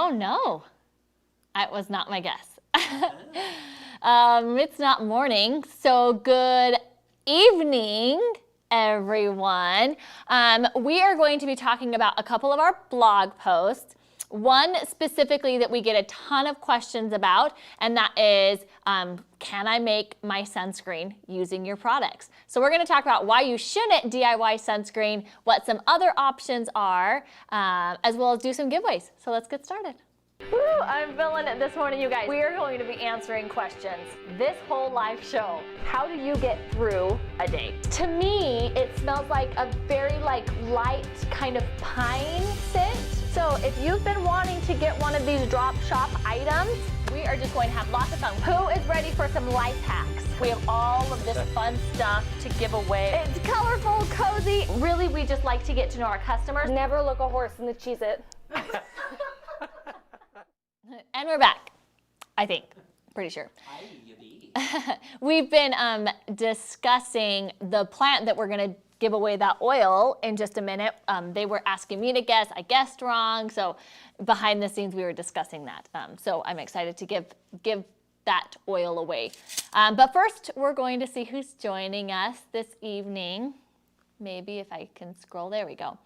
Oh, no. That was not my guess. It's not morning, so good evening, everyone. We are going to be talking about a couple of our blog posts. One specifically that we get a ton of questions about, and that is, can I make my sunscreen using your products? So we're going to talk about why you shouldn't DIY sunscreen, what some other options are, as well as do some giveaways. So let's get started. Woo, I'm feeling it this morning, you guys. We are going to be answering questions this whole live show. How do you get through a day? To me, it smells like a very light kind of pine scent. So if you've been wanting to get one of these drop shop items, we are just going to have lots of fun. Who is ready for some life hacks? We have all of this fun stuff to give away. It's colorful, cozy. Really, we just like to get to know our customers. Never look a horse in the Cheez-It. And we're back, I think. Pretty sure. We've been discussing the plant that we're going to give away that oil in just a minute. They were asking me to guess. I guessed wrong. So behind the scenes, we were discussing that. So I'm excited to give that oil away. But first, we're going to see who's joining us this evening. Maybe if I can scroll. There we go.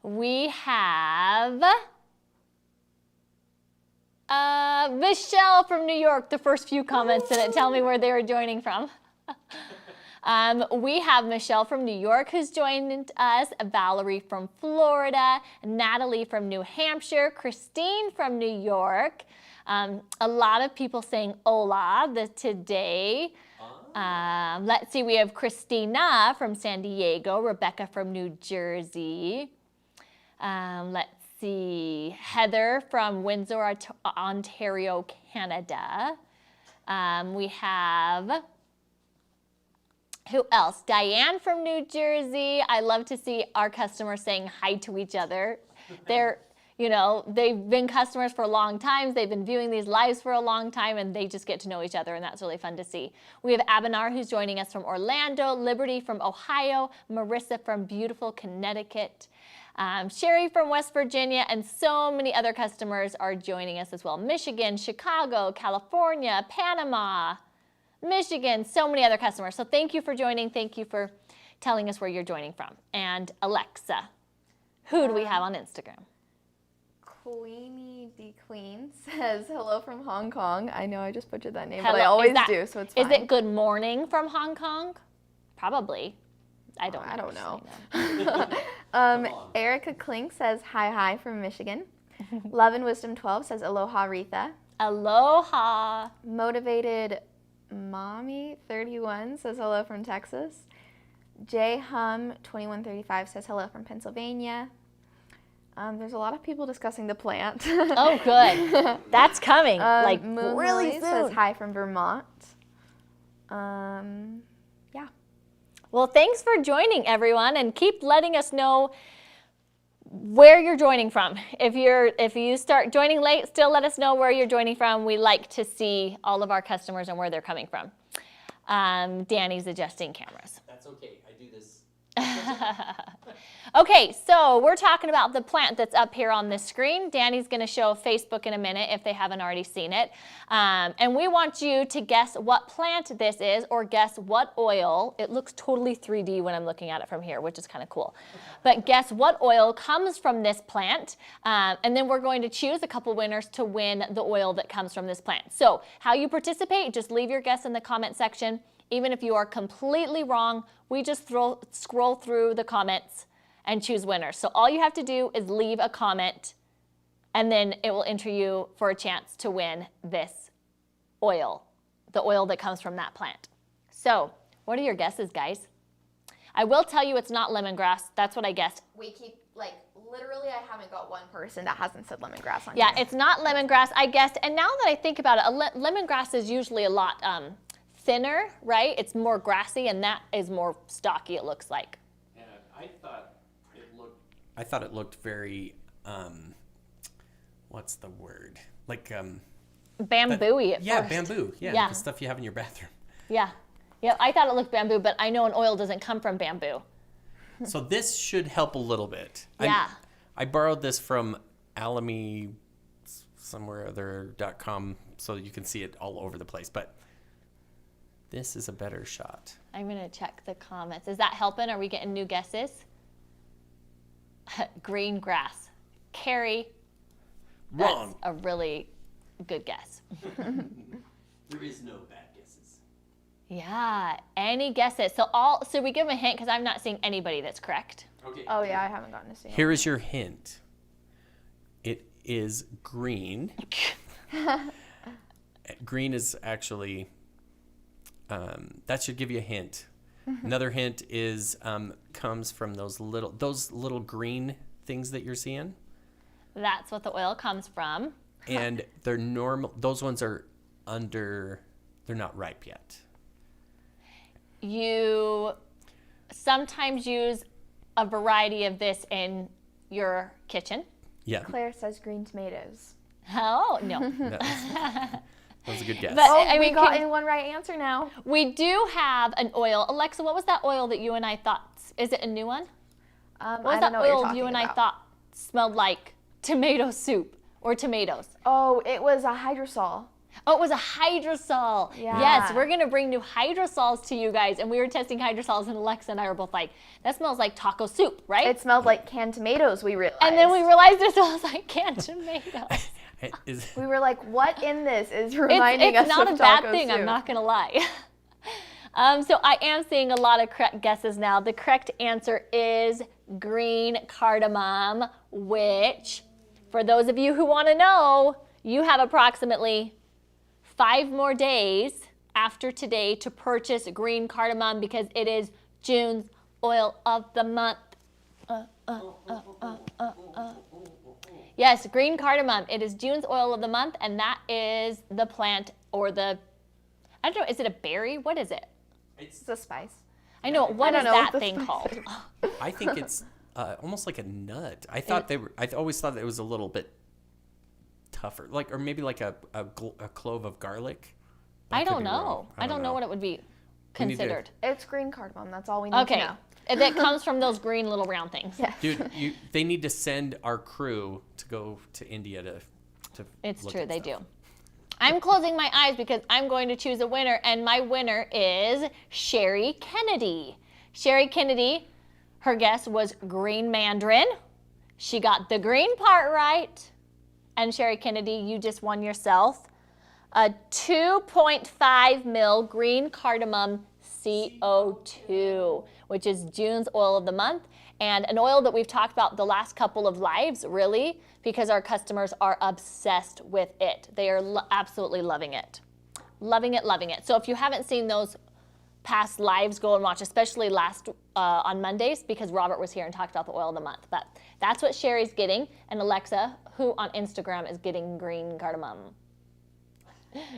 We have Michelle from New York. The first few comments didn't tell me where they were joining from. We have Michelle from New York who's joined us, Valerie from Florida, Natalie from New Hampshire, Christine from New York. A lot of people saying hola today. Let's see, we have Christina from San Diego, Rebecca from New Jersey. Let's see, Heather from Windsor, Ontario, Canada. We have, who else? Diane from New Jersey. I love to see our customers saying hi to each other. They've been customers for a long time. They've been viewing these lives for a long time, and they just get to know each other, and that's really fun to see. We have Abanar, who's joining us from Orlando, Liberty from Ohio, Marissa from beautiful Connecticut, Sherry from West Virginia, and so many other customers are joining us as well. Michigan, Chicago, California, Panama, Michigan, so many other customers. So thank you for joining. Thank you for telling us where you're joining from. And Alexa, who do we have on Instagram? Queenie D Queen says hello from Hong Kong. I know I just butchered that name, Hello. but I always do, so it's fine. Is it good morning from Hong Kong? Probably. I don't know. Erica Klink says hi from Michigan. Love and Wisdom 12 says aloha Retha. Aloha. Motivated Mommy 31 says hello from Texas. J Hum 2135 says hello from Pennsylvania. There's a lot of people discussing the plant. Oh, good. That's coming. Really soon. Says hi from Vermont. Yeah. Well, thanks for joining, everyone, and keep letting us know where you're joining from. If you start joining late, still let us know where you're joining from. We like to see all of our customers and where they're coming from. Danny's adjusting cameras. That's okay. I do this. Okay, so we're talking about the plant that's up here on this screen. Danny's going to show Facebook in a minute if they haven't already seen it. And we want you to guess what plant this is or guess what oil. It looks totally 3D when I'm looking at it from here, which is kind of cool. But guess what oil comes from this plant. And then we're going to choose a couple winners to win the oil that comes from this plant. So how you participate, just leave your guess in the comment section. Even if you are completely wrong, we just scroll through the comments and choose winners. So all you have to do is leave a comment, and then it will enter you for a chance to win this oil, the oil that comes from that plant. So what are your guesses, guys? I will tell you it's not lemongrass. That's what I guessed. We keep, literally I haven't got one person that hasn't said lemongrass on Yeah, here. it's not lemongrass, I guessed. And now that I think about it, lemongrass is usually a lot thinner, right? It's more grassy, and that is more stocky, it looks like. Yeah, I thought it looked very, what's the word? Bamboo-y at yeah, first. Bamboo. Yeah, the stuff you have in your bathroom. Yeah. Yeah, I thought it looked bamboo, but I know an oil doesn't come from bamboo. So this should help a little bit. Yeah. I borrowed this from Aloe somewhere other.com so you can see it all over the place. But this is a better shot. I'm going to check the comments. Is that helping? Are we getting new guesses? Green grass. Carrie. Wrong. That's a really good guess. There is no bad guesses. Yeah. Any guesses? So we give them a hint because I'm not seeing anybody that's correct. Okay. Oh yeah, I haven't gotten to see it. Here is your hint. It is green. Green is actually, that should give you a hint. Another hint is comes from those little green things that you're seeing. That's what the oil comes from. And they're normal. Those ones are they're not ripe yet. You sometimes use a variety of this in your kitchen. Yeah. Claire says green tomatoes. Oh, no. That was a good guess. But- Oh, I we mean, got in one right answer now. We do have an oil. Alexa, what was that oil that you and I thought? Is it a new one? What What was that oil you and I thought smelled like tomato soup or tomatoes? Oh, it was a hydrosol. Oh, it was a hydrosol. Yeah. Yes, we're going to bring new hydrosols to you guys. And we were testing hydrosols, and Alexa and I were both like, that smells like taco soup, right? It smelled like canned tomatoes, we realized. And then we realized it smells like canned tomatoes. We were like, what in this is reminding us It's not of a bad taco thing, soup? I'm not going to lie. So I am seeing a lot of correct guesses now. The correct answer is green cardamom, which, for those of you who want to know, you have approximately 5 more days after today to purchase green cardamom because it is June's oil of the month. Yes, green cardamom. It is June's oil of the month, and that is the plant or I don't know, is it a berry? What is it? It's a spice. I know, what is know that what the thing spice called? is. I think it's almost like a nut. I always thought it was a little bit tougher, or maybe like a clove of garlic. I could don't be know. wrong. I don't know what it would be We need to- considered. It's green cardamom. That's all we need to Okay, know. that comes from those green little round things. Yes. Dude, they need to send our crew to go to India to It's look true, at they stuff. do. I'm closing my eyes because I'm going to choose a winner, and my winner is Sherry Kennedy. Sherry Kennedy, her guess was green mandarin. She got the green part right. And Sherry Kennedy, you just won yourself a 2.5 ml green cardamom CO2, which is June's oil of the month, and an oil that we've talked about the last couple of lives, really, because our customers are obsessed with it. They are absolutely loving it. Loving it, loving it. So if you haven't seen those past lives, go and watch, especially last on Mondays, because Robert was here and talked about the oil of the month. But that's what Sherry's getting, and Alexa, who on Instagram is getting green cardamom.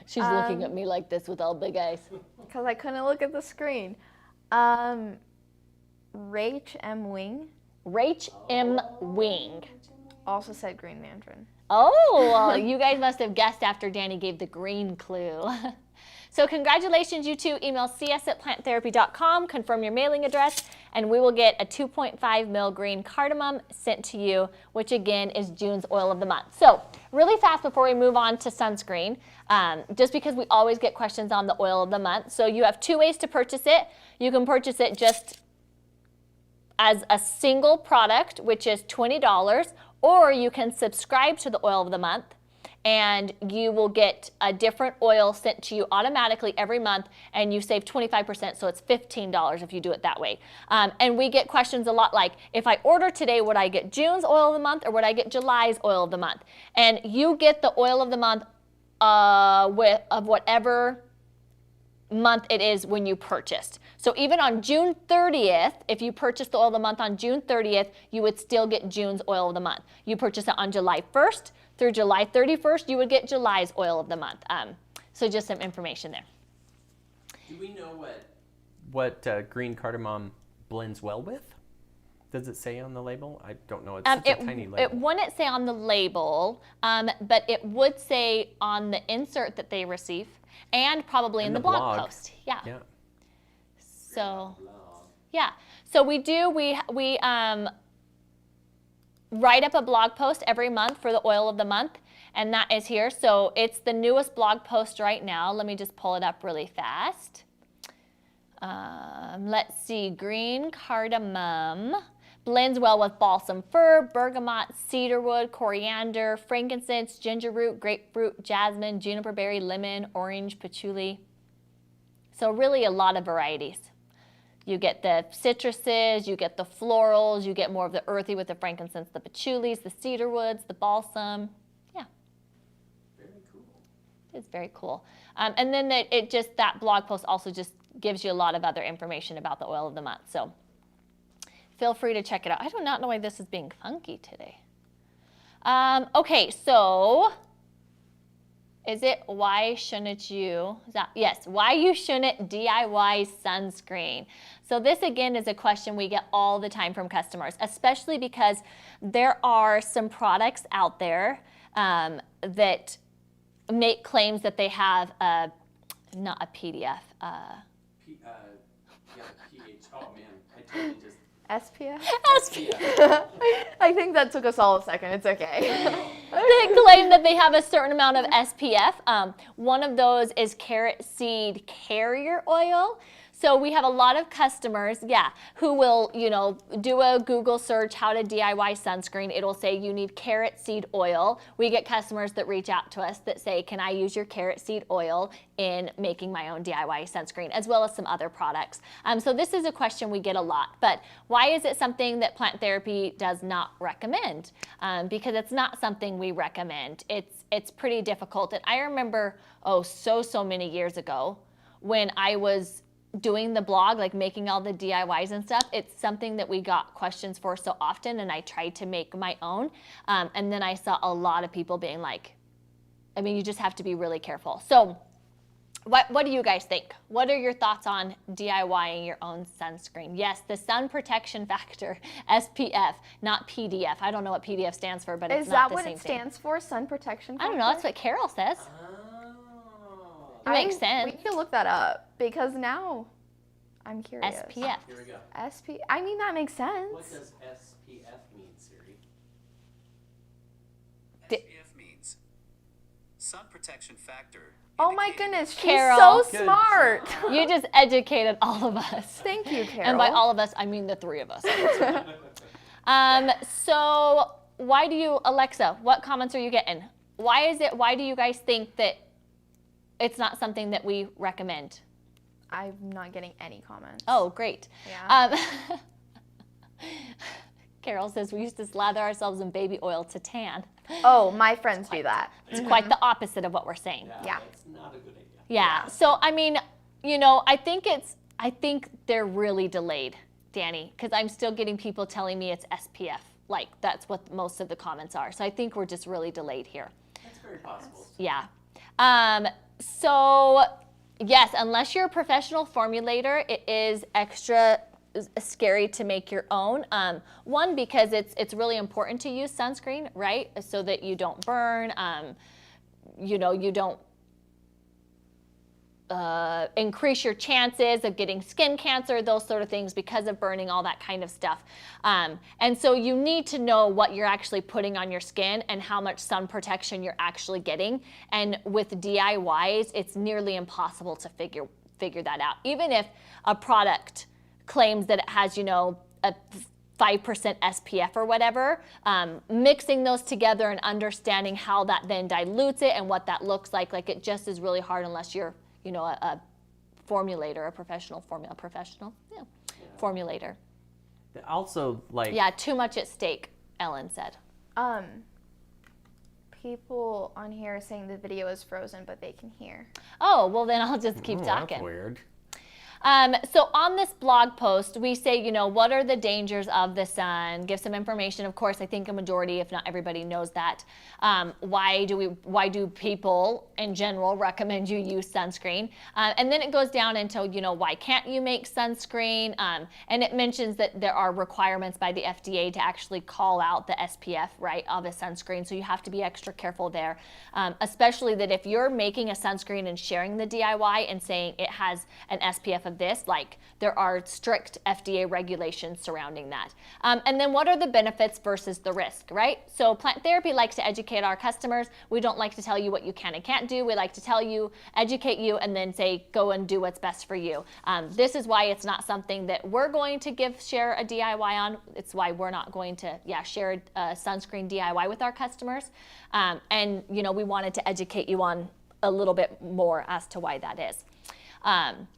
She's looking at me like this with all big eyes. Because I couldn't look at the screen. Rach M. Wing Rach M. Wing. also said green mandarin. Oh, well, you guys must have guessed after Danny gave the green clue. So congratulations, you two. Email cs@planttherapy.com, confirm your mailing address, and we will get a 2.5 ml green cardamom sent to you, which again is June's oil of the month. So really fast before we move on to sunscreen, just because we always get questions on the oil of the month. So you have 2 ways to purchase it. You can purchase it just as a single product, which is $20, or you can subscribe to the oil of the month, and you will get a different oil sent to you automatically every month, and you save 25%, so it's $15 if you do it that way. And we get questions a lot like, if I order today, would I get June's oil of the month or would I get July's oil of the month? And you get the oil of the month of whatever month it is when you purchased. So even on June 30th, if you purchased the oil of the month on June 30th, you would still get June's oil of the month. You purchase it on July 1st through July 31st, you would get July's oil of the month. So just some information there. Do we know what green cardamom blends well with? Does it say on the label? I don't know. It's such a tiny label. It wouldn't say on the label, but it would say on the insert that they receive, and probably in the blog post. Yeah. So, yeah. So we write up a blog post every month for the oil of the month, and that is here. So it's the newest blog post right now. Let me just pull it up really fast. Let's see, green cardamom blends well with balsam fir, bergamot, cedarwood, coriander, frankincense, ginger root, grapefruit, jasmine, juniper berry, lemon, orange, patchouli. So really a lot of varieties. You get the citruses, you get the florals, you get more of the earthy with the frankincense, the patchoulis, the cedarwoods, the balsam. Yeah. Very cool. It's very cool. And then that blog post also just gives you a lot of other information about the oil of the month. So feel free to check it out. I do not know why this is being funky today. Okay, so is it why shouldn't you, yes, why you shouldn't DIY sunscreen? So this again is a question we get all the time from customers, especially because there are some products out there that make claims that they have not a PDF. pH. Oh man, I totally just. SPF? SPF. I think that took us all a second. It's okay. They claim that they have a certain amount of SPF. One of those is carrot seed carrier oil. So we have a lot of customers, who will, do a Google search, how to DIY sunscreen. It'll say you need carrot seed oil. We get customers that reach out to us that say, can I use your carrot seed oil in making my own DIY sunscreen, as well as some other products. So this is a question we get a lot, but why is it something that plant therapy does not recommend? Because it's not something we recommend. It's pretty difficult. And I remember, so many years ago when I was doing the blog, like making all the DIYs and stuff, it's something that we got questions for so often, and I tried to make my own. And then I saw a lot of people being like, you just have to be really careful. So what do you guys think? What are your thoughts on DIYing your own sunscreen? Yes, the sun protection factor, SPF, not PDF. I don't know what PDF stands for, but it's not the same thing. Is that what it stands for, sun protection factor? I don't know, that's what Carol says. It makes sense. We can look that up because now I'm curious. SPF. Here we go. That makes sense. What does SPF mean, Siri? SPF means sun protection factor. Oh my goodness, she's Carol. so smart. You just educated all of us. Thank you, Carol. And by all of us, I mean the three of us. So why do you, Alexa, what comments are you getting? Why do you guys think that it's not something that we recommend? I'm not getting any comments. Oh, great. Yeah. Carol says we used to slather ourselves in baby oil to tan. Oh, my friends do that. It's quite the opposite of what we're saying. Yeah. That's not a good idea. Yeah. So, I think they're really delayed, Danny, because I'm still getting people telling me it's SPF. Like, that's what most of the comments are. So I think we're just really delayed here. That's very possible. Yeah. So, yes, unless you're a professional formulator, it is extra scary to make your own. One, because it's really important to use sunscreen, right? So that you don't burn, you don't increase your chances of getting skin cancer, those sort of things because of burning, all that kind of stuff. And so you need to know what you're actually putting on your skin and how much sun protection you're actually getting. And with DIYs, it's nearly impossible to figure that out. Even if a product claims that it has, a 5% SPF or whatever, mixing those together and understanding how that then dilutes it and what that looks like it just is really hard unless you're a formulator, a professional formulator. Also, Yeah, too much at stake, Ellen said. People on here are saying the video is frozen, but they can hear. Oh, well then I'll just keep talking. That's weird. So on this blog post, we say, what are the dangers of the sun? Give some information. Of course, I think a majority, if not everybody, knows that. Why do people in general recommend you use sunscreen? And then it goes down into, why can't you make sunscreen? And it mentions that there are requirements by the FDA to actually call out the SPF, right, of a sunscreen. So you have to be extra careful there, especially that if you're making a sunscreen and sharing the DIY and saying it has an SPF of of this, like there are strict FDA regulations surrounding that. And then what are the benefits versus the risk, right? So plant therapy likes to educate our customers. We don't like to tell you what you can and can't do. We like to tell you, educate you, and then say, go and do what's best for you. This is why it's not something that we're going to share a DIY on. It's why we're not going to, share a sunscreen DIY with our customers. And, we wanted to educate you on a little bit more as to why that is.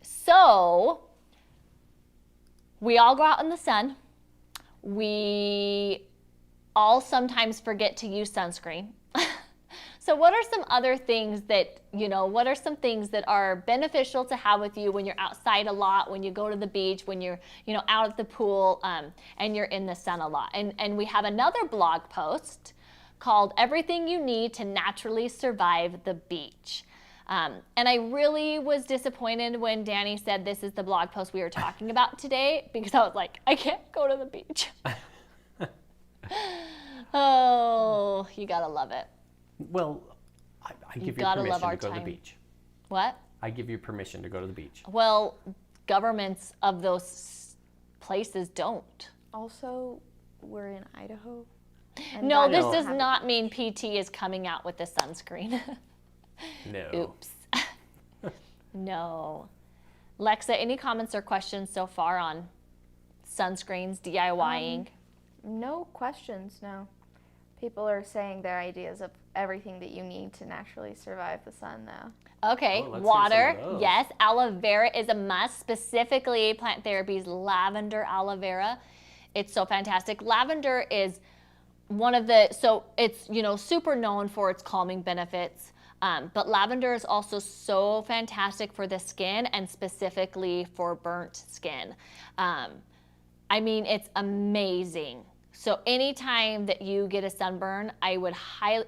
So we all go out in the sun. We all sometimes forget to use sunscreen. So what are some other things that, what are some things that are beneficial to have with you when you're outside a lot, when you go to the beach, when you're, out at the pool, and you're in the sun a lot? And we have another blog post called Everything You Need to Naturally Survive the Beach. And I really was disappointed when Danny said this is the blog post we were talking about today, because I was like, I can't go to the beach. Oh, you gotta love it. Well, I give you gotta love permission our to go to the time. beach. What? I give you permission to go to the beach. Well, governments of those places don't. Also, we're in Idaho. No, and this don't does have a not beach. mean PT is coming out with the sunscreen. No. Oops. No. Lexa, any comments or questions so far on sunscreens, DIYing? No questions, no. People are saying their ideas of everything that you need to naturally survive the sun, though. Okay, Oh, let's hear water. some of those. Yes, aloe vera is a must, specifically Plant Therapy's lavender aloe vera. It's so fantastic. Lavender is one of the, so it's, super known for its calming benefits. But lavender is also so fantastic for the skin and specifically for burnt skin. It's amazing. So anytime that you get a sunburn, I would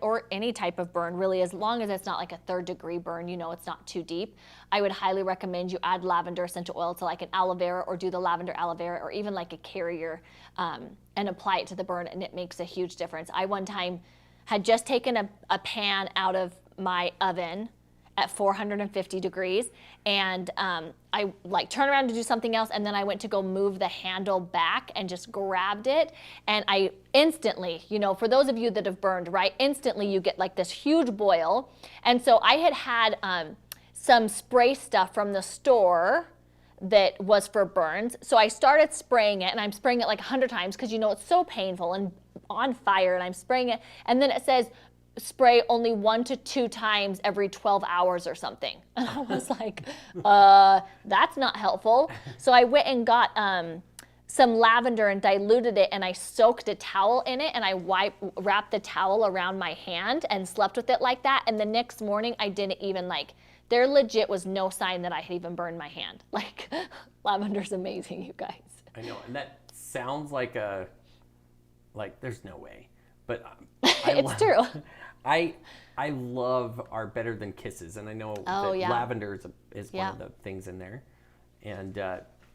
or any type of burn really, as long as it's not like a 3rd degree burn, it's not too deep, I would highly recommend you add lavender essential oil to like an aloe vera, or do the lavender aloe vera, or even like a carrier, and apply it to the burn, and it makes a huge difference. I one time had just taken a pan out of my oven at 450 degrees, and I turned around to do something else, and then I went to go move the handle back and just grabbed it, and I instantly, for those of you that have burned, right, instantly you get like this huge boil. And so I had some spray stuff from the store that was for burns, so I started spraying it, and I'm spraying it like 100 times because it's so painful and on fire, and I'm spraying it, and then it says spray only 1 to 2 times every 12 hours or something. And I was like, that's not helpful. So I went and got some lavender and diluted it, and I soaked a towel in it, and I wrapped the towel around my hand and slept with it like that. And the next morning I didn't even there legit was no sign that I had even burned my hand. Lavender's amazing, you guys. I know, and that sounds like there's no way. But it's true. I love our Better Than Kisses, and I know that lavender is one of the things in there. And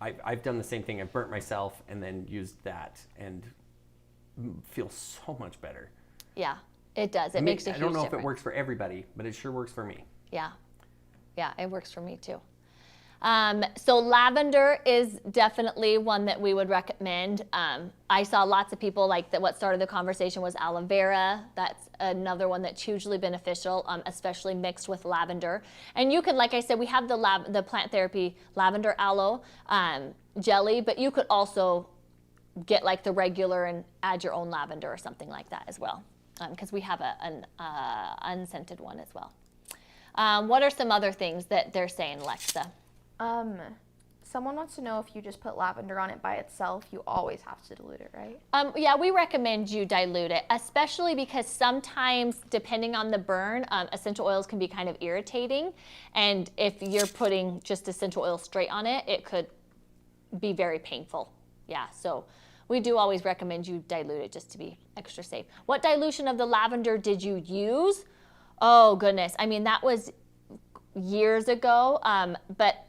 I've done the same thing. I've burnt myself and then used that, and feel so much better. Yeah, it does. It makes a huge difference. I don't know if it works for everybody, but it sure works for me. Yeah, it works for me too. So lavender is definitely one that we would recommend. I saw lots of people what started the conversation was aloe vera. That's another one that's hugely beneficial, especially mixed with lavender. And you can, like I said, we have the Plant Therapy lavender aloe jelly, but you could also get the regular and add your own lavender or something like that as well, because we have an unscented one as well. What are some other things that they're saying, Lexa? Someone wants to know if you just put lavender on it by itself, you always have to dilute it, right? Yeah, we recommend you dilute it, especially because sometimes, depending on the burn, essential oils can be kind of irritating. And if you're putting just essential oil straight on it, it could be very painful. Yeah, so we do always recommend you dilute it just to be extra safe. What dilution of the lavender did you use? Oh, goodness. That was years ago, but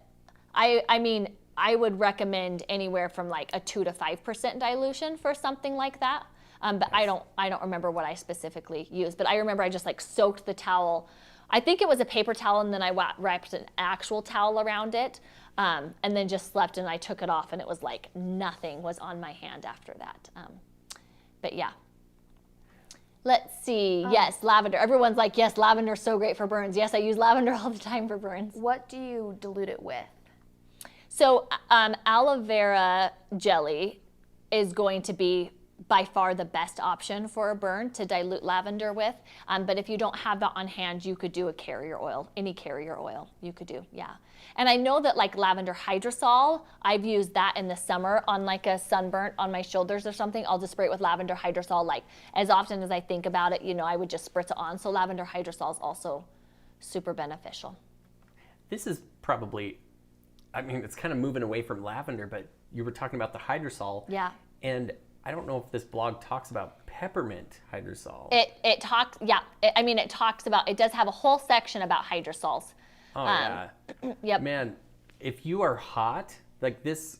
I would recommend anywhere from a 2 to 5% dilution for something like that. But I don't remember what I specifically used. But I remember I just soaked the towel. I think it was a paper towel, and then I wrapped an actual towel around it. and then just slept, and I took it off and it was like nothing was on my hand after that. But yeah. Let's see. Yes, lavender. Everyone's like, yes, lavender's so great for burns. Yes, I use lavender all the time for burns. What do you dilute it with? So aloe vera jelly is going to be by far the best option for a burn to dilute lavender with. But if you don't have that on hand, you could do a carrier oil, any carrier oil you could do, yeah. And I know that like lavender hydrosol, I've used that in the summer on like a sunburnt on my shoulders or something. I'll just spray it with lavender hydrosol like as often as I think about it, you know, I would just spritz it on. So lavender hydrosol is also super beneficial. This is probably, I mean, it's kind of moving away from lavender, but you were talking about the hydrosol. Yeah. And I don't know if this blog talks about peppermint hydrosol. It talks, yeah. It talks about, it does have a whole section about hydrosols. Oh, yeah. Yep. Man, if you are hot, like this,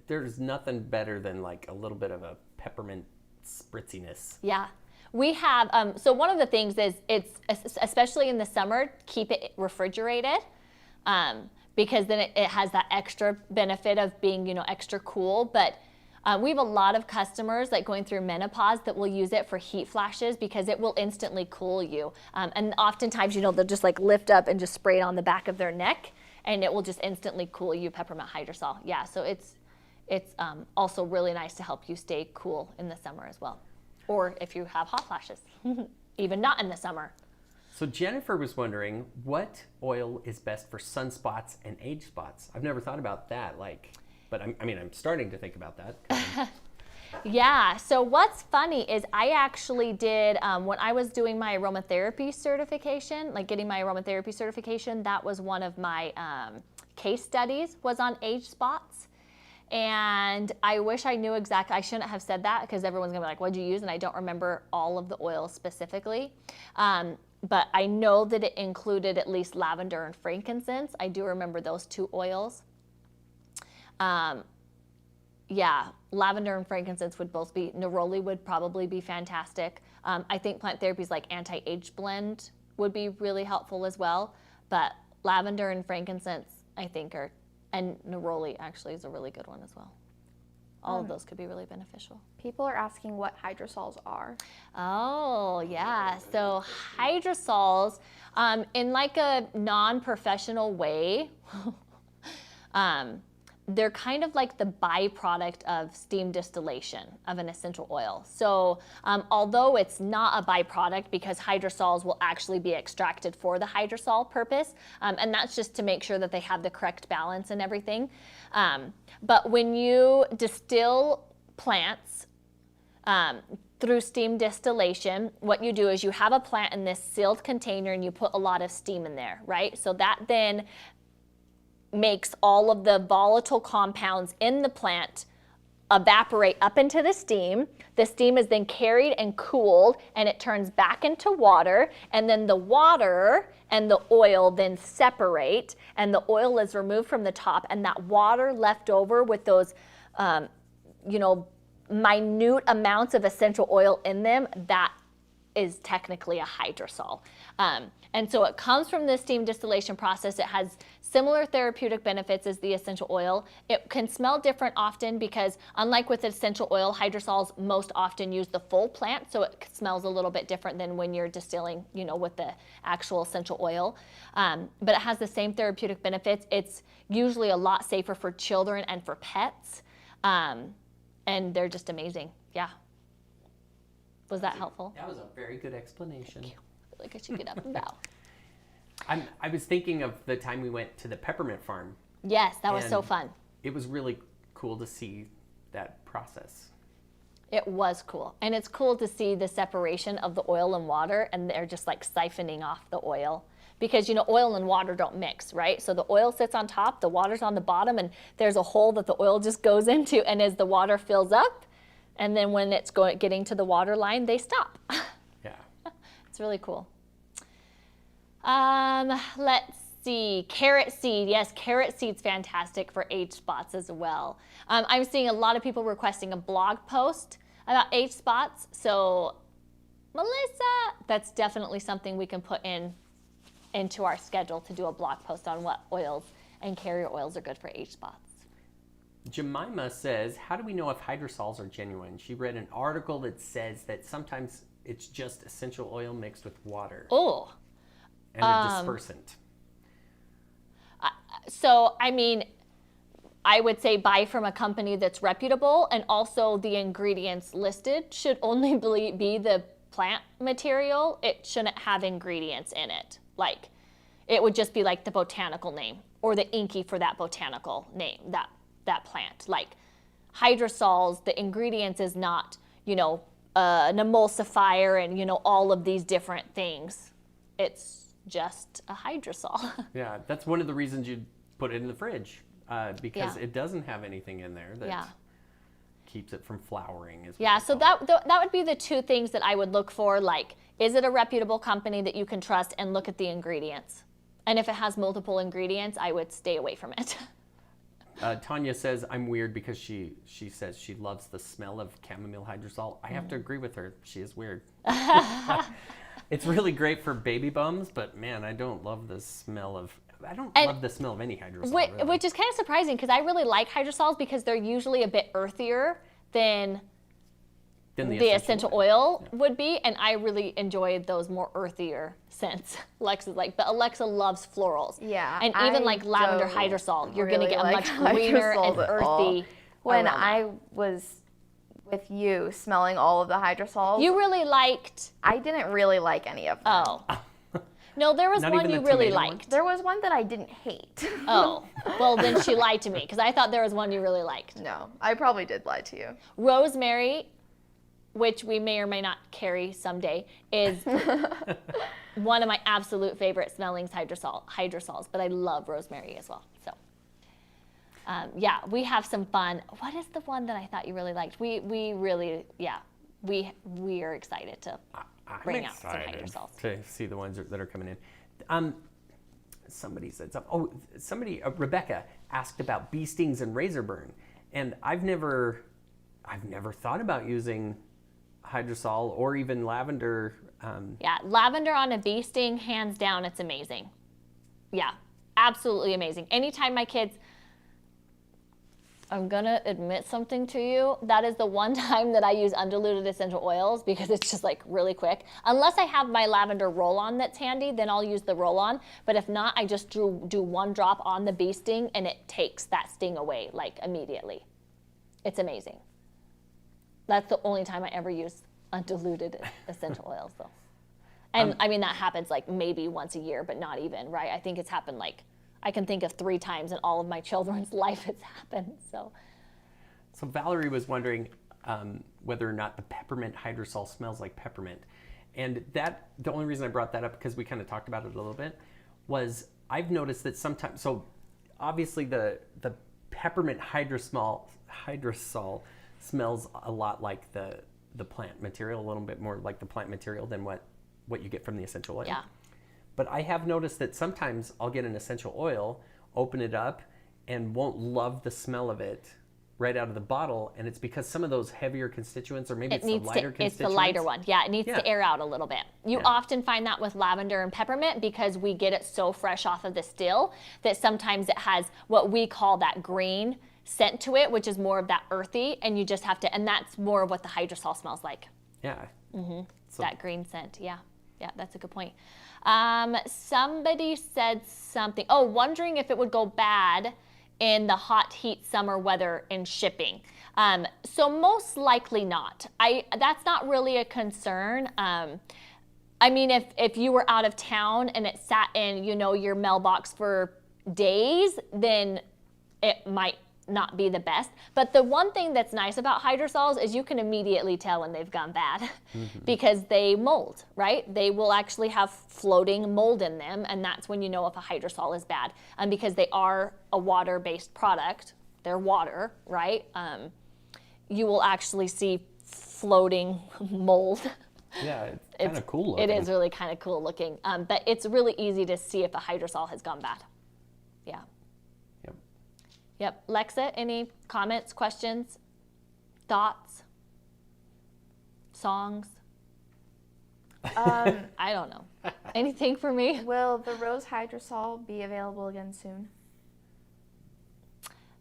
there's nothing better than like a little bit of a peppermint spritziness. Yeah. We have, so one of the things is it's, especially in the summer, keep it refrigerated. Because then it has that extra benefit of being, you know, extra cool. But we have a lot of customers like going through menopause that will use it for heat flashes because it will instantly cool you. And oftentimes, you know, they'll just like lift up and just spray it on the back of their neck and it will just instantly cool you, peppermint hydrosol. Yeah, so it's also really nice to help you stay cool in the summer as well. Or if you have hot flashes, even not in the summer. So Jennifer was wondering what oil is best for sunspots and age spots. I've never thought about that, like, but I'm starting to think about that. Yeah, so what's funny is I actually did, when I was doing my aromatherapy certification, like getting my aromatherapy certification, that was one of my case studies was on age spots. And I wish I knew exactly, I shouldn't have said that because everyone's gonna be like, what'd you use? And I don't remember all of the oils specifically. But I know that it included at least lavender and frankincense. I do remember those two oils. Yeah, lavender and frankincense would both be, neroli would probably be fantastic. I think plant therapies like anti-age blend would be really helpful as well. But lavender and frankincense, I think are, and neroli actually is a really good one as well. All of those could be really beneficial. People are asking what hydrosols are. Oh, yeah. So hydrosols, in like a non-professional way, they're kind of like the byproduct of steam distillation of an essential oil. So although it's not a byproduct because hydrosols will actually be extracted for the hydrosol purpose, and that's just to make sure that they have the correct balance and everything. But when you distill plants through steam distillation, what you do is you have a plant in this sealed container and you put a lot of steam in there, right? So that then makes all of the volatile compounds in the plant evaporate up into the steam. The steam is then carried and cooled and it turns back into water, and then the water and the oil then separate and the oil is removed from the top, and that water left over with those you know, minute amounts of essential oil in them, that is technically a hydrosol. And so it comes from the steam distillation process. It has similar therapeutic benefits as the essential oil. It can smell different often because unlike with essential oil, hydrosols most often use the full plant, so it smells a little bit different than when you're distilling, you know, with the actual essential oil. But it has the same therapeutic benefits. It's usually a lot safer for children and for pets. And they're just amazing. Yeah. Was that helpful? That was a very good explanation. I feel like I should get up and bow. I was thinking of the time we went to the peppermint farm. Yes, that was so fun. It was really cool to see that process. It was cool. And it's cool to see the separation of the oil and water, and they're just like siphoning off the oil. Because, you know, oil and water don't mix, right? So the oil sits on top, the water's on the bottom, and there's a hole that the oil just goes into, and as the water fills up, and then when it's getting to the water line, they stop. Yeah. It's really cool. Let's see, carrot seed. Yes, carrot seed's fantastic for age spots as well. I'm seeing a lot of people requesting a blog post about age spots. So, Melissa, that's definitely something we can put into our schedule to do a blog post on what oils and carrier oils are good for age spots. Jemima says, how do we know if hydrosols are genuine? She read an article that says that sometimes it's just essential oil mixed with water. Oh. And a dispersant. So, I mean, I would say buy from a company that's reputable, and also the ingredients listed should only be the plant material. It shouldn't have ingredients in it. Like, it would just be like the botanical name or the inky for that botanical name, that plant. Like hydrosols, the ingredients is not, an emulsifier and, all of these different things. It's just a hydrosol. Yeah, that's one of the reasons you'd put it in the fridge because it doesn't have anything in there that keeps it from flowering. So that would be the two things that I would look for. Like, is it a reputable company that you can trust, and look at the ingredients. And if it has multiple ingredients, I would stay away from it. Tanya says, I'm weird because she says she loves the smell of chamomile hydrosol. I have to agree with her. She is weird. It's really great for baby bums, but man, I don't love the smell of any hydrosol. Which is kind of surprising because I really like hydrosols because they're usually a bit earthier than the essential oil would be, and I really enjoy those more earthier scents. Alexa's but Alexa loves florals. Yeah. And even like lavender hydrosol, you're going to get a much greener and earthy When aroma. I was with you smelling all of the hydrosols, You really liked... I didn't really like any of them. Oh. No, there was Not one even you the really tomato one? liked. There was one that I didn't hate. Oh. Well, then she lied to me because I thought there was one you really liked. No, I probably did lie to you. Rosemary, which we may or may not carry someday, is one of my absolute favorite smelling hydrosols, but I love rosemary as well. So, we have some fun. What is the one that I thought you really liked? We are excited to bring out some hydrosols. To see the ones that are coming in. Somebody said something. Rebecca asked about bee stings and razor burn, and I've never thought about using hydrosol or even lavender. Lavender on a bee sting, hands down, it's amazing. Yeah, absolutely amazing. Anytime my kids, I'm gonna admit something to you, that is the one time that I use undiluted essential oils because it's just like really quick. Unless I have my lavender roll-on that's handy, then I'll use the roll-on. But if not, I just do one drop on the bee sting and it takes that sting away like immediately. It's amazing. That's the only time I ever use undiluted essential oils, though. And I mean, that happens like maybe once a year, but not even, right? I think it's happened like, I can think of 3 times in all of my children's life it's happened, so. So Valerie was wondering whether or not the peppermint hydrosol smells like peppermint. And the only reason I brought that up, because we kind of talked about it a little bit, was I've noticed that sometimes, so obviously the peppermint hydrosol smells a lot like the plant material, a little bit more like the plant material than what you get from the essential oil. Yeah. But I have noticed that sometimes I'll get an essential oil, open it up, and won't love the smell of it right out of the bottle, and it's because some of those heavier constituents, or maybe it's the lighter constituents. It's the lighter one. Yeah, it needs to air out a little bit. You often find that with lavender and peppermint because we get it so fresh off of the still that sometimes it has what we call that green scent to it, which is more of that earthy, and you just have to, and that's more of what the hydrosol smells like. Yeah. Mm-hmm. So, that green scent, yeah, that's a good point. Somebody said something, wondering if it would go bad in the hot heat summer weather in shipping. So most likely not. That's not really a concern. I mean, if you were out of town and it sat in, your mailbox for days, then it might not be the best. But the one thing that's nice about hydrosols is you can immediately tell when they've gone bad because they mold, right? They will actually have floating mold in them, and that's when you know if a hydrosol is bad. And because they are a water-based product, they're water, right? You will actually see floating mold. Yeah, it's kind of cool looking. It is really kind of cool looking. But it's really easy to see if a hydrosol has gone bad. Yeah. Yep. Lexa, any comments, questions, thoughts, songs? I don't know. Anything for me? Will the rose hydrosol be available again soon?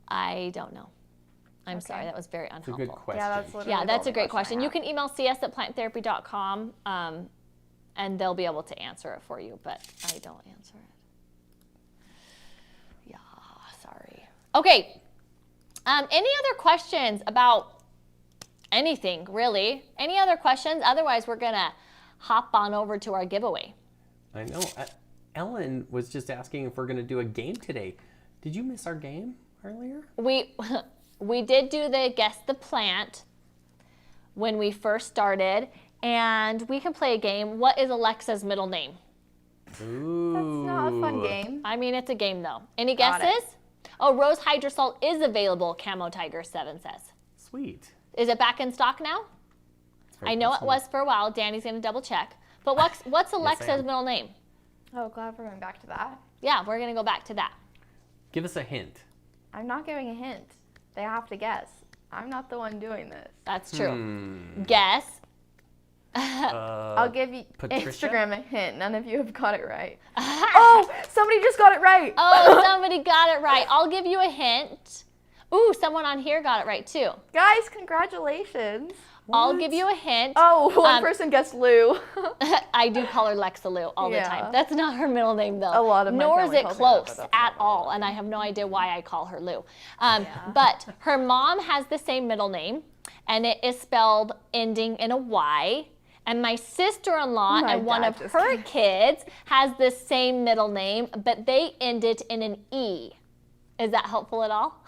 I don't know. I'm sorry, that was very unhelpful. It's a good question. Yeah, that's literally Yeah, that's the a great only question. I You have. can email cs@planttherapy.com, and they'll be able to answer it for you, but I don't answer it. Yeah, sorry. Okay. Any other questions about anything, really? Any other questions? Otherwise, we're going to hop on over to our giveaway. I know. Ellen was just asking if we're going to do a game today. Did you miss our game earlier? We did do the Guess the Plant when we first started, and we can play a game. What is Alexa's middle name? Ooh. That's not a fun game. I mean, it's a game, though. Any Got it. guesses? Oh, Rose Hydrosol is available, Camo Tiger 7 says. Sweet. Is it back in stock now? Very I know personal. it was for a while. Danny's going to double check. But what's Alexa's am. middle name? Oh, glad we're going back to that. Yeah, we're going to go back to that. Give us a hint. I'm not giving a hint. They have to guess. I'm not the one doing this. That's true. Guess. I'll give you Patricia? Instagram a hint. None of you have got it right. Oh, somebody just got it right. Oh, somebody got it right. I'll give you a hint. Ooh, someone on here got it right, too. Guys, congratulations. I'll give you a hint. Oh, one person guessed Lou. I do call her Lexa Lou all the Yeah. time. That's not her middle name, though. A lot of my Nor is family it calls her that, but close that's at not my all, and I have no idea why I call her Lou. But her mom has the same middle name, and it is spelled ending in a Y. And my sister-in-law My and one dad of just her kids has the same middle name, but they end it in an E. Is that helpful at all?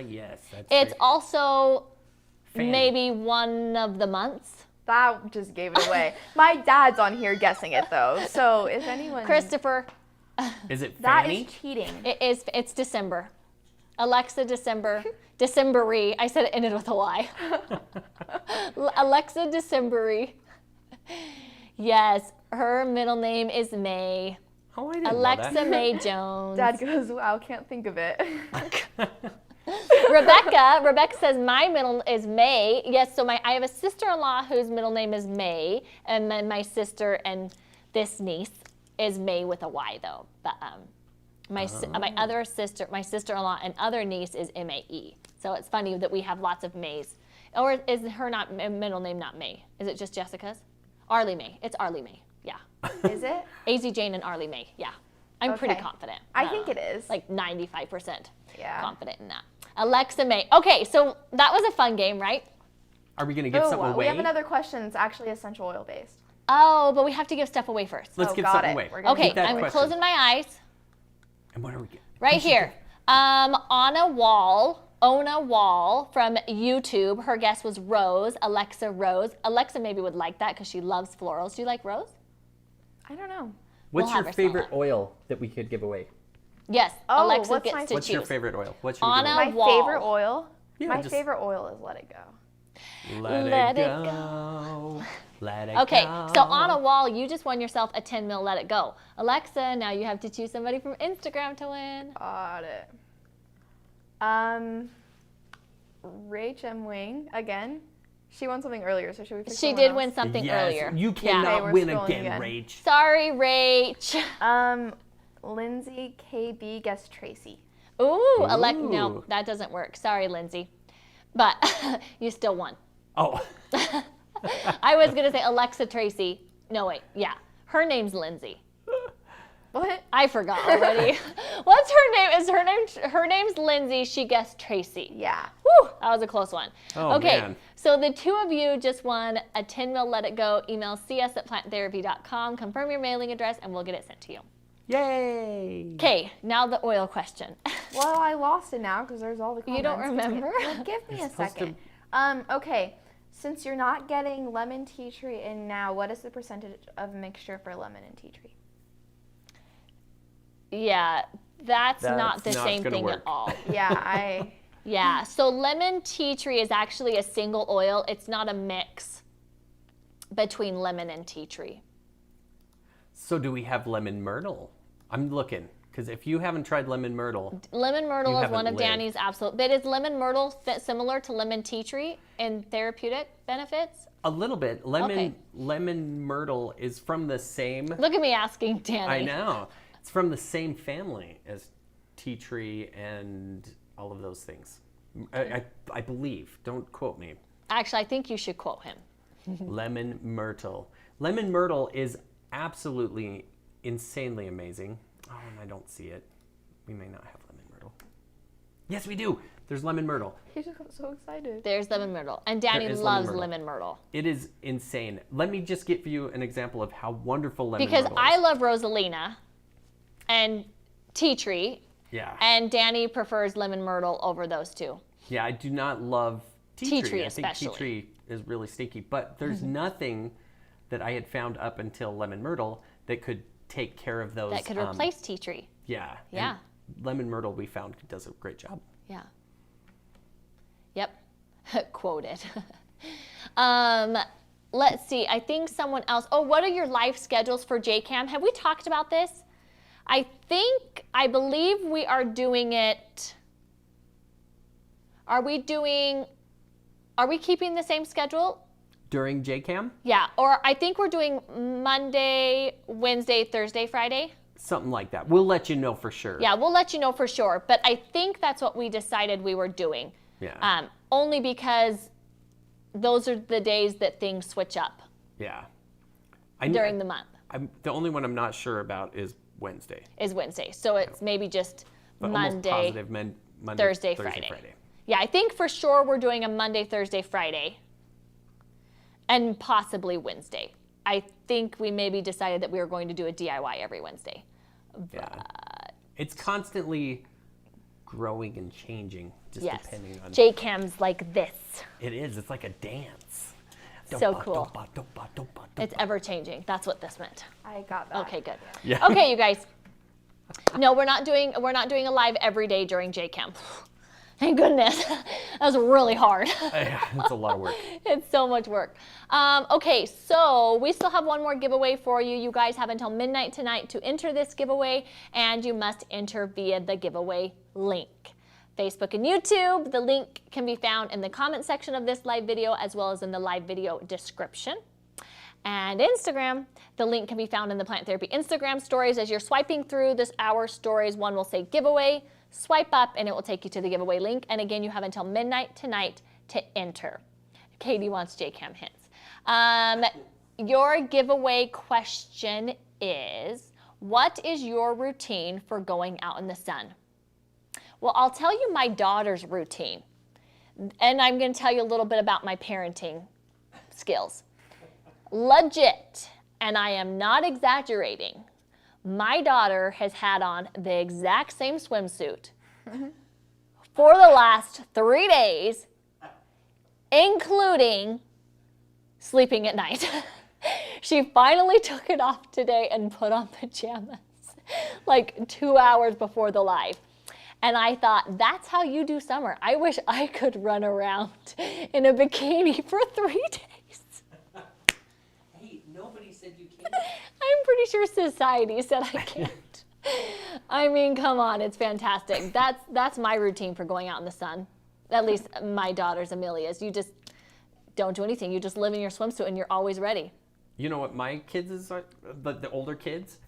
Yes. That's It's great. also Fanny. maybe one of the months. That just gave it away. My dad's on here guessing it, though. So if anyone... Christopher, Is it That Fanny? is cheating. it's December. Alexa December. Decembery. I said it ended with a Y. Alexa Decembery. Yes, her middle name is May. Oh, I didn't know Alexa that. May Jones. Dad goes, wow, can't think of it. Rebecca says my middle is May. Yes, so I have a sister-in-law whose middle name is May, and then my sister and this niece is May with a Y though. But my sister-in-law and other niece is M-A-E. So it's funny that we have lots of Mays. Or is her middle name not May? Is it just Jessica's? Arlie May. It's Arlie May. Yeah. Is it? AZ Jane and Arlie May. Yeah. I'm pretty Okay. confident. I think it is. Like 95% Yeah. confident in that. Alexa May. Okay, so that was a fun game, right? Are we going to give something away? We have another question. It's actually essential oil based. Oh, but we have to give stuff away first. Let's Oh, give got something it. away. We're gonna Okay, Keep that I'm question. closing my eyes. And what are we getting? Right here. Ona Wall from YouTube. Her guess was Rose, Alexa Rose. Alexa maybe would like that because she loves florals. Do you like Rose? I don't know. What's We'll have your her smell favorite it. oil that we could give away? Yes, Oh, Alexa what's gets my- to What's choose. your favorite oil? What should we Anna give My away? Wall. favorite oil? Yeah, My just- favorite oil is Let It Go. Let it go. Let it Okay, go. so on a wall, you just won yourself a 10 mil Let It Go. Alexa, now you have to choose somebody from Instagram to win. Got it. Rach M. Wing, again. She won something earlier, so should we pick She someone did else? win something Yes, earlier. You Yeah. cannot Okay, we're win scrolling again, again. Rach. Sorry, Rach. Lindsay KB guessed Tracy. Ooh, no, Ooh. that doesn't work. Sorry, Lindsay. But you still won. Oh. I was going to say Alexa Tracy. No, wait. Yeah. Her name's Lindsay. What? I forgot already. What's her name? Her name's Lindsay. She guessed Tracy. Yeah. Whew, that was a close one. Oh, okay, man. so the two of you just won a 10 mil Let It Go. Email cs@planttherapy.com. Confirm your mailing address, and we'll get it sent to you. Yay. Okay, now the oil question. Well, I lost it now because there's all the comments. You don't remember? Well, give me You're a supposed to- second. Okay. Since you're not getting lemon tea tree in now, what is the percentage of mixture for lemon and tea tree? Yeah, that's not the That's not same gonna thing work. at all. Yeah, Yeah, so lemon tea tree is actually a single oil. It's not a mix between lemon and tea tree. So do we have lemon myrtle? I'm looking, because if you haven't tried lemon myrtle, Lemon myrtle You is one haven't of Danny's absolute. But is lemon myrtle similar to lemon tea tree in therapeutic benefits? a little bit. Okay. Lemon myrtle is from the same. Look at me asking Danny. I know. It's from the same family as tea tree, and all of those things. I believe. Don't quote me. Actually, I think you should quote him. Lemon Myrtle. Lemon Myrtle is absolutely insanely amazing. Oh, and I don't see it. We may not have lemon myrtle. Yes, we do. There's lemon myrtle. He just got so excited. There's lemon myrtle. And Danny loves lemon myrtle. It is insane. Let me just give you an example of how wonderful lemon because myrtle is. I love Rosalina and tea tree. Yeah. And Danny prefers lemon myrtle over those two. Yeah, I do not love tea tree. I especially. think tea tree is really stinky. But there's nothing that I had found up until lemon myrtle that could take care of those. That could replace tea tree. Yeah. Yeah. And lemon myrtle we found does a great job. Yeah. Yep. Quoted. Let's see. I think someone else. Oh, what are your live schedules for JCAM? Have we talked about this? I believe we are doing it. Are we keeping the same schedule? During JCAM? Yeah. Or I think we're doing Monday, Wednesday, Thursday, Friday. Something like that. We'll let you know for sure. Yeah, we'll let you know for sure. But I think that's what we decided we were doing. Yeah. Only because those are the days that things switch up. Yeah. During the month. The only one I'm not sure about is Wednesday. Is Wednesday. So it's maybe just But Monday, almost positive Monday, Thursday, Friday. Yeah, I think for sure we're doing a Monday, Thursday, Friday. And possibly Wednesday. I think we maybe decided that we were going to do a DIY every Wednesday. Yeah. It's constantly growing and changing, just depending on. JCAM's like this. It is. It's like a dance. So cool. It's ever changing. That's what this meant. I got that. Okay, good. Yeah. Okay, you guys. No, we're not doing a live every day during JCAM. Thank goodness. That was really hard. Yeah, it's a lot of work. It's so much work. Okay, so we still have one more giveaway for you. You guys have until midnight tonight to enter this giveaway, and you must enter via the giveaway link. Facebook and YouTube, the link can be found in the comment section of this live video as well as in the live video description. And Instagram, the link can be found in the Plant Therapy Instagram stories. As you're swiping through this hour stories, one will say giveaway. Swipe up and it will take you to the giveaway link. And again, you have until midnight tonight to enter. Katie wants JCAM hints. Your giveaway question is, what is your routine for going out in the sun? Well, I'll tell you my daughter's routine. And I'm going to tell you a little bit about my parenting skills. Legit, and I am not exaggerating, my daughter has had on the exact same swimsuit for the last 3 days, including sleeping at night. She finally took it off today and put on pajamas like 2 hours before the live. And I thought, that's how you do summer. I wish I could run around in a bikini for 3 days. Hey, nobody said you can't. I'm pretty sure society said I can't. I mean, come on, it's fantastic. That's my routine for going out in the sun. At least my daughter's, Amelia's. You just don't do anything. You just live in your swimsuit and you're always ready. You know what my kids is, the older kids,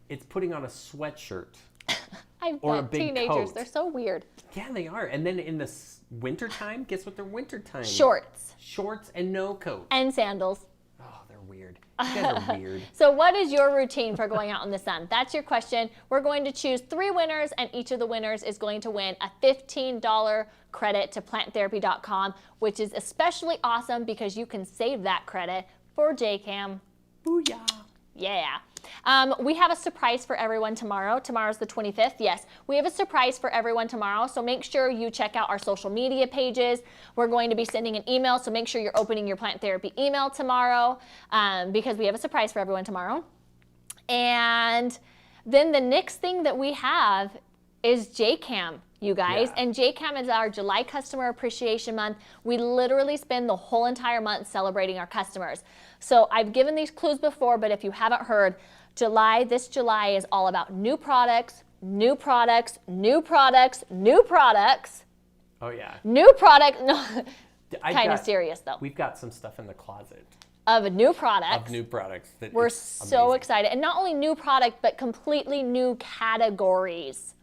it's putting on a sweatshirt. I've or met a big teenagers. coat. They're so weird. Yeah, they are. And then in the wintertime, guess what their wintertime? Shorts. Shorts and no coat. And sandals. Oh, they're weird. You guys are weird. So what is your routine for going out in the sun? That's your question. We're going to choose 3 winners, and each of the winners is going to win a $15 credit to planttherapy.com, which is especially awesome because you can save that credit for JCAM. Booyah. Yeah. We have a surprise for everyone tomorrow. Tomorrow's the 25th. Yes, we have a surprise for everyone tomorrow. So make sure you check out our social media pages. We're going to be sending an email. So make sure you're opening your Plant Therapy email tomorrow because we have a surprise for everyone tomorrow. And then the next thing that we have is JCAM, you guys. Yeah. And JCAM is our July Customer Appreciation Month. We literally spend the whole entire month celebrating our customers. So I've given these clues before, but if you haven't heard, this July is all about new products, new products, new products, new products. Oh, yeah. New product, no, kind of serious though. We've got some stuff in the closet. Of new products. Of new products. That We're so excited. And not only new product, but completely new categories.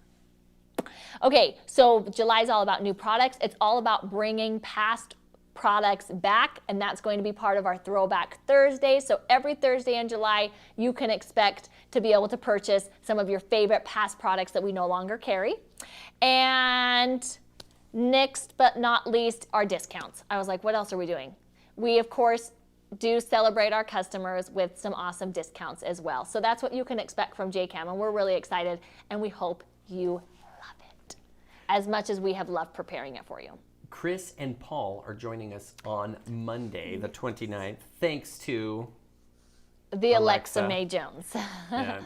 Okay, so July is all about new products. It's all about bringing past products back, and that's going to be part of our Throwback Thursday. So every Thursday in July, you can expect to be able to purchase some of your favorite past products that we no longer carry. And next but not least, our discounts. I was like, what else are we doing? We, of course, do celebrate our customers with some awesome discounts as well. So that's what you can expect from JCam, and we're really excited, and we hope you love it as much as we have loved preparing it for you. Chris and Paul are joining us on Monday, the 29th, thanks to the Alexa May Jones. Yeah.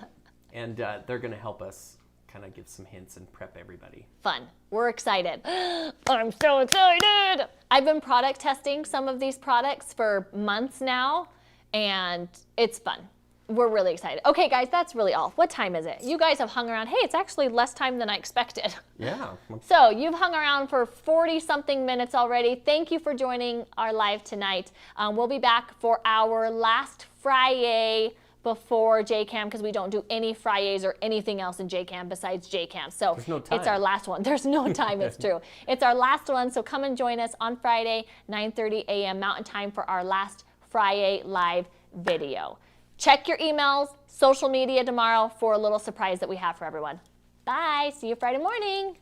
And they're going to help us kind of give some hints and prep everybody. Fun. We're excited. I'm so excited. I've been product testing some of these products for months now, and it's fun. We're really excited. Okay, guys, that's really all. What time is it? You guys have hung around. Hey, it's actually less time than I expected. Yeah. So you've hung around for 40-something minutes already. Thank you for joining our live tonight. We'll be back for our last Friday before JCam, because we don't do any Fridays or anything else in JCam besides JCam. So there's no time. It's our last one. There's no time, it's true. It's our last one, so come and join us on Friday, 9:30 a.m. Mountain Time for our last Friday live video. Check your emails, social media tomorrow for a little surprise that we have for everyone. Bye. See you Friday morning.